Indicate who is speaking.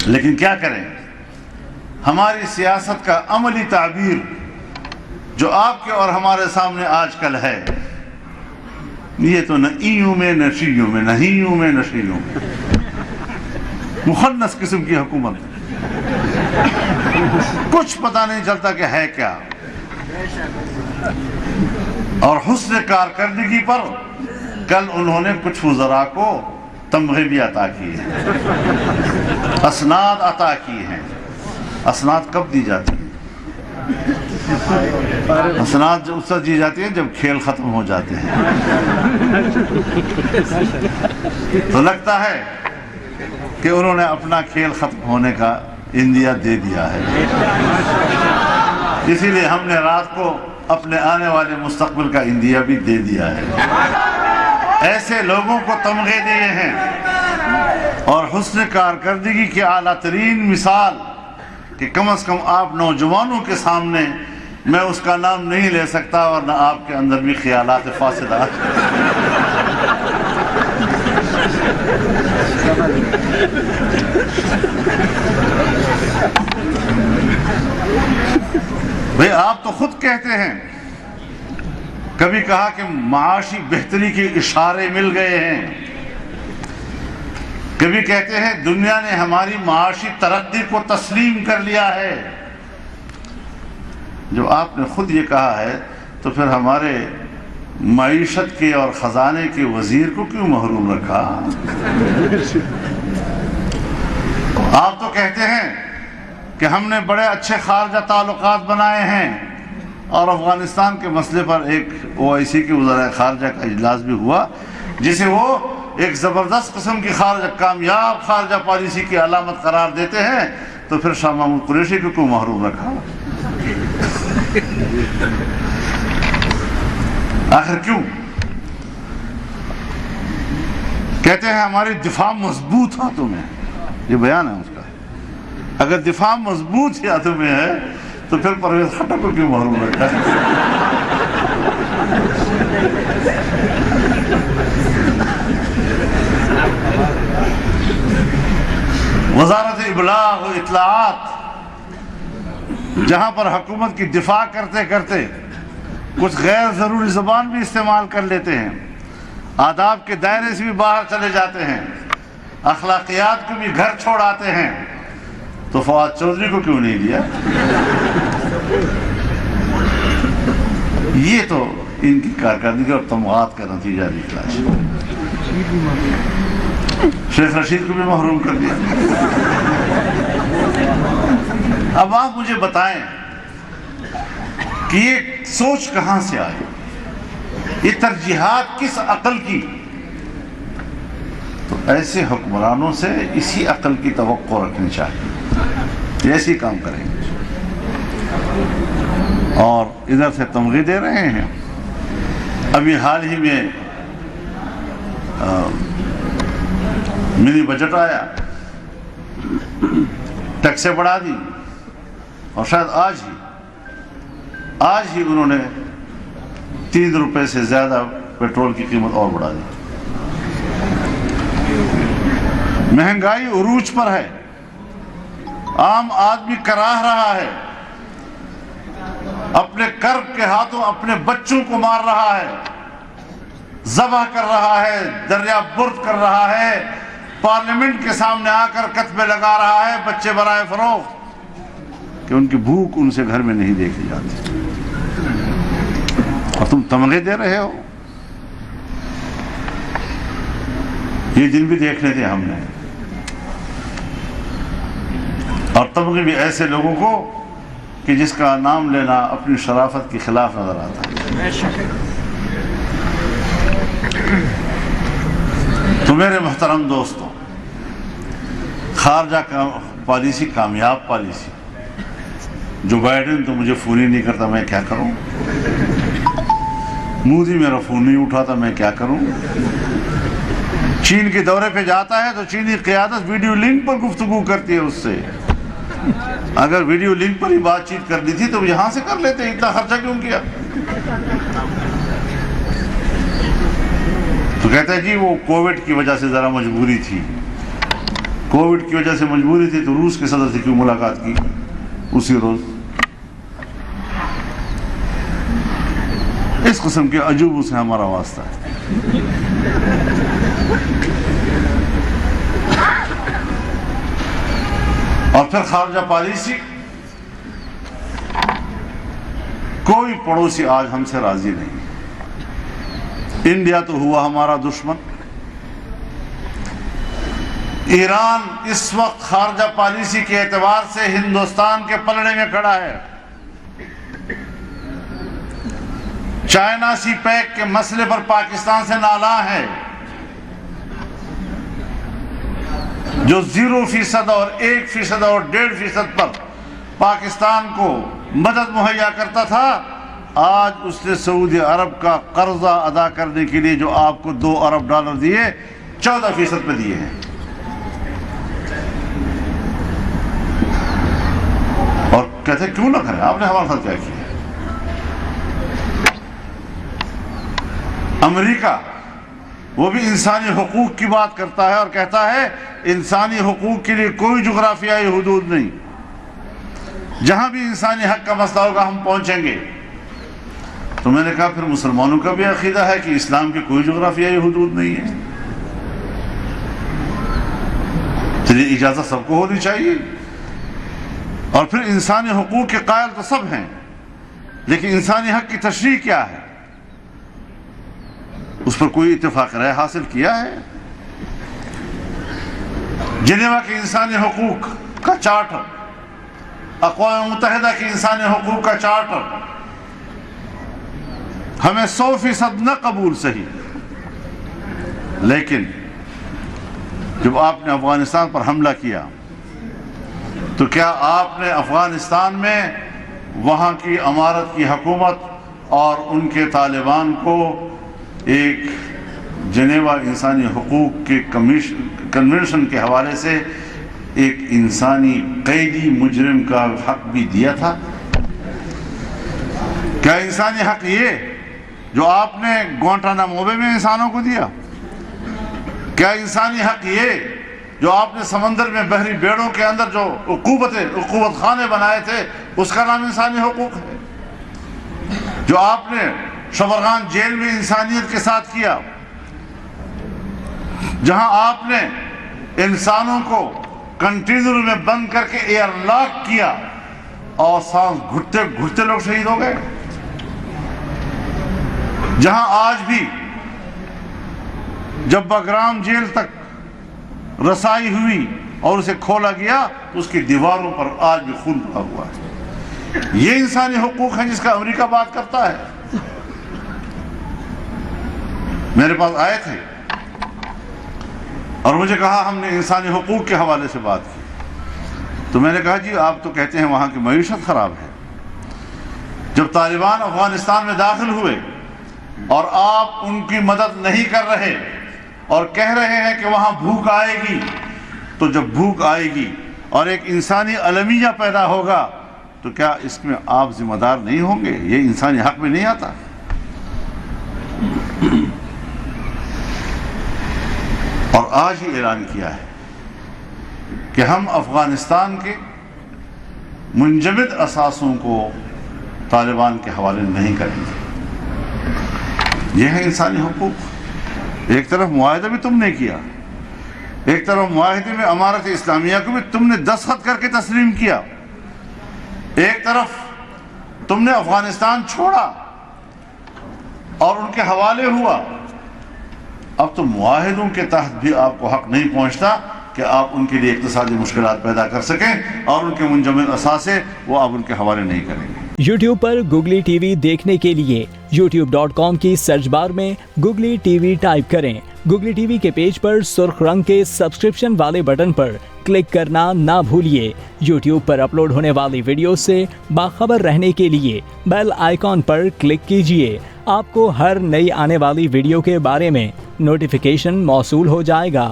Speaker 1: لیکن کیا کریں، ہماری سیاست کا عملی تعبیر جو آپ کے اور ہمارے سامنے آج کل ہے، یہ تو نہ ایوں میں نہ شیوں میں، نہ ہیوں میں نہ شیوں میں، مخنث قسم کی حکومت، کچھ پتہ نہیں چلتا کہ ہے کیا۔ اور حسن کارکردگی پر کل انہوں نے کچھ وزراء کو تمغے بھی عطا کیے ہیں، اسناد عطا کیے ہیں۔ اسناد کب دی جاتی ہیں؟ اسناد اس وقت دی جاتی ہیں جب کھیل ختم ہو جاتے ہیں۔ تو لگتا ہے کہ انہوں نے اپنا کھیل ختم ہونے کا عندیہ دے دیا ہے، اسی لیے ہم نے رات کو اپنے آنے والے مستقبل کا عندیہ بھی دے دیا ہے۔ ایسے لوگوں کو تمغے دیے ہیں، اور حسن کارکردگی کی اعلیٰ ترین مثال کہ کم از کم آپ نوجوانوں کے سامنے میں اس کا نام نہیں لے سکتا، اور نہ آپ کے اندر بھی خیالات فاسدہ۔ بھئی آپ تو خود کہتے ہیں، کبھی کہا کہ معاشی بہتری کے اشارے مل گئے ہیں، کبھی کہتے ہیں دنیا نے ہماری معاشی ترقی کو تسلیم کر لیا ہے۔ جو آپ نے خود یہ کہا ہے تو پھر ہمارے معیشت کے اور خزانے کے وزیر کو کیوں محروم رکھا؟ آپ تو کہتے ہیں کہ ہم نے بڑے اچھے خارجہ تعلقات بنائے ہیں، اور افغانستان کے مسئلے پر ایک OIC کے وزراء خارجہ کا اجلاس بھی ہوا، جسے وہ ایک زبردست قسم کی کامیاب خارجہ پالیسی کی علامت قرار دیتے ہیں، تو پھر شاہ محمود قریشی کو کیوں محروم رکھا؟ آخر کیوں؟ کہتے ہیں ہماری دفاع مضبوط ہاتھوں میں، یہ بیان ہے اس کا۔ اگر دفاع مضبوط ہاتھوں میں ہے تو پھر پرویز خٹک کو کیوں محروم رکھا ہے؟ وزارت ابلاغ و اطلاعات جہاں پر حکومت کی دفاع کرتے کرتے کچھ غیر ضروری زبان بھی استعمال کر لیتے ہیں، آداب کے دائرے سے بھی باہر چلے جاتے ہیں، اخلاقیات کو بھی گھر چھوڑ آتے ہیں، تو فواد چودھری کو کیوں نہیں دیا؟ یہ تو ان کی کارکردگی اور تمغات کا نتیجہ نکلا ہے۔ شیخ رشید کو بھی محروم کر دیا۔ اب آپ مجھے بتائیں کہ یہ سوچ کہاں سے آئی، یہ ترجیحات کس عقل کی؟ تو ایسے حکمرانوں سے اسی عقل کی توقع رکھنی چاہیے، ایسے ہی کام کریں گے۔ اور ادھر سے تمغے دے رہے ہیں۔ ابھی حال ہی میں منی بجٹ آیا، ٹیکسیں بڑھا دی، اور شاید آج ہی انہوں نے 3 روپے سے زیادہ پیٹرول کی قیمت اور بڑھا دی۔ مہنگائی عروج پر ہے، عام آدمی کراہ رہا ہے، اپنے کرب کے ہاتھوں اپنے بچوں کو مار رہا ہے، ذبح کر رہا ہے، دریا برد کر رہا ہے، پارلیمنٹ کے سامنے آ کر کتبے لگا رہا ہے بچے برائے فروخت، کہ ان کی بھوک ان سے گھر میں نہیں دیکھی جاتی، اور تم تمغے دے رہے ہو۔ یہ دن بھی دیکھنے تھے ہم نے، اور تمغے بھی ایسے لوگوں کو کہ جس کا نام لینا اپنی شرافت کے خلاف نظر آتا ہے۔ تو میرے محترم دوستوں، خارجہ کا پالیسی کامیاب پالیسی، جو بائیڈن تو مجھے فون ہی نہیں کرتا، میں کیا کروں؟ مودی میرا فون نہیں اٹھاتا، میں کیا کروں؟ چین کے دورے پہ جاتا ہے تو چینی قیادت ویڈیو لنک پر گفتگو کرتی ہے اس سے۔ اگر ویڈیو لنک پر ہی بات چیت کرنی تھی تو یہاں سے کر لیتے، اتنا خرچہ کیوں کیا؟ تو کہتا ہے جی وہ کووڈ کی وجہ سے ذرا مجبوری تھی، कोविड की वजह से मजबूरी थी तो रूस के सदर से क्यों मुलाकात की उसी रोज। इस किस्म के अजूबों से हमारा वास्ता है। और फिर खारजा पॉलिसी, कोई पड़ोसी आज हमसे राजी नहीं। इंडिया तो हुआ हमारा दुश्मन। ईरान इस वक्त खारजा पॉलिसी के एतबार से हिंदुस्तान के पलड़े में खड़ा है। चाइना सी पैक के मसले पर पाकिस्तान से नाला है, जो 0% और 1% और 1.5% पर पाकिस्तान को मदद मुहैया करता था, आज उसने सऊदी अरब का कर्जा अदा करने के लिए जो आपको $2 अरब दिए, 14% पे दिए हैं। और कहते क्यों ना करें, आपने हमारे साथ क्या किया। अमेरिका वो भी इंसानी हुकूक की बात करता है और कहता है इंसानी हुकूक के लिए कोई जुग्राफियाई हुदूद नहीं, जहां भी इंसानी हक का मसला होगा हम पहुंचेंगे। तो मैंने कहा फिर मुसलमानों का भी अकीदा है कि इस्लाम की कोई जुग्राफियाई हुदूद नहीं है, तो ये इजाजत सबको होनी चाहिए। और फिर इंसानी हुकूक के कायल तो सब हैं, लेकिन इंसानी हक की तशरीह क्या है, उस पर कोई इत्तेफाक राय हासिल किया है। जिनेवा के इंसानी हुकूक का चार्टर, अक़वाम मुत्तहिदा की इंसानी हुकूक का चार्टर हमें 100% न कबूल सही, लेकिन जब आपने अफगानिस्तान पर हमला किया तो क्या आपने अफगानिस्तान में वहाँ की अमारत की हुकूमत और उनके तालिबान को एक जिनेवा इंसानी हुकूक के कन्वेंशन के हवाले से एक इंसानी कैदी मुजरिम का हक भी दिया था? क्या इंसानी हक ये जो आपने ग्वांटानामो में इंसानों को दिया? क्या इंसानी हक ये जो आपने समंदर में बहरी बेड़ों के अंदर जो उकूबत खाने बनाए थे, उसका नाम इंसानी हुकूक है? जो आपने शबरगान जेल में इंसानियत के साथ किया, जहां आपने इंसानों को कंटेनर में बंद करके एयरलॉक किया और सांस घुटते घुटते लोग शहीद हो गए, जहां आज भी जब बगराम जेल तक रसाई हुई और उसे खोला गया तो उसकी दीवारों पर आज भी खून पड़ा हुआ है। ये इंसानी हुकूक है जिसका अमेरिका बात करता है। मेरे पास आए थे और मुझे कहा हमने इंसानी हुकूक के हवाले से बात की, तो मैंने कहा जी आप तो कहते हैं वहाँ की मईशत ख़राब है। जब तालिबान अफगानिस्तान में दाखिल हुए और आप उनकी मदद नहीं कर रहे और कह रहे हैं कि वहाँ भूख आएगी, तो जब भूख आएगी और एक इंसानी अलमिया पैदा होगा तो क्या इसमें आप जिम्मेदार नहीं होंगे? ये इंसानी हक में नहीं आता। और आज ही ऐलान किया है कि हम अफगानिस्तान के मुंजमद असासों को तालिबान के हवाले नहीं करेंगे। यह है इंसानी हुकूक। एक तरफ मुआहिदा भी तुमने किया, एक तरफ मुआहिदे में अमारत इस्लामिया को भी तुमने दस्तखत करके तस्लीम किया, एक तरफ तुमने अफगानिस्तान छोड़ा और उनके हवाले हुआ। अब तो मुआहिदों के तहत भी आपको हक नहीं पहुंचता कि आप उनके लिए इक्तिसादी मुश्किलात पैदा कर सकें और उनके मुंजमद असासे वो आप उनके हवाले नहीं करेंगे।
Speaker 2: YouTube पर गुगली टीवी देखने के लिए youtube.com की सर्च बार में गुगली टीवी टाइप करें। गुगली टीवी के पेज पर सुर्ख रंग के सब्सक्रिप्शन वाले बटन पर क्लिक करना ना भूलिए। YouTube पर अपलोड होने वाली वीडियो से बाखबर रहने के लिए बेल आइकॉन पर क्लिक कीजिए। आपको हर नई आने वाली वीडियो के बारे में नोटिफिकेशन मौसूल हो जाएगा।